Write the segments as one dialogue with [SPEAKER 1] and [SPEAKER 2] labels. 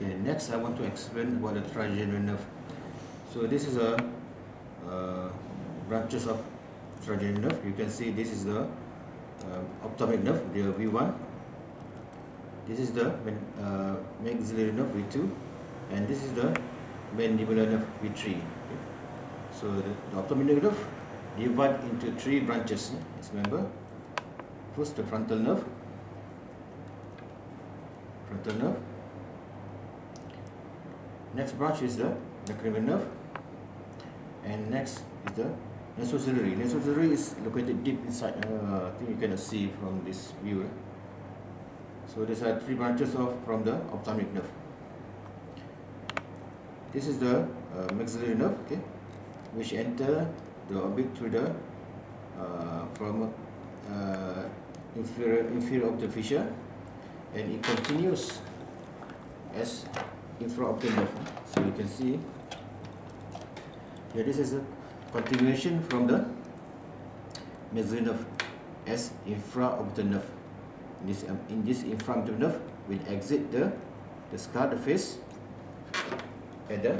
[SPEAKER 1] Okay, next I want to explain about the trigeminal nerve. So this is a branches of trigeminal nerve. You can see this is the ophthalmic nerve, the V1. This is the maxillary nerve V2, and this is the mandibular nerve V3. Okay. So the ophthalmic nerve divide into three branches. Let's remember. First, the frontal nerve. Next branch is the trigeminal nerve, and next is the nasociliary. Nasociliary is located deep inside. I think you cannot see from this view. So these are three branches from the ophthalmic nerve. This is the maxillary nerve, okay, which enter the orbit through the from inferior of the fissure, and it continues as infraoptic nerve. So you can see here, this is a continuation from the maxillary nerve as infraoptic nerve. In this infraoptic nerve will exit the skull, the face, at the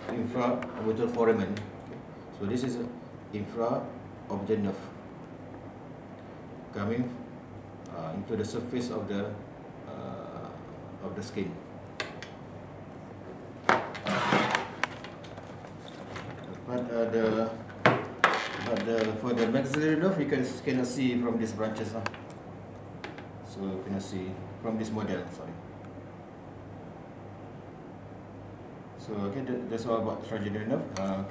[SPEAKER 1] infraorbital foramen. Okay. So this is an infraorbital nerve coming into the surface of the skin. For the maxillary nerve, you cannot see from these branches. So you cannot see from this model. Sorry. So okay, that's all about trigeminal nerve.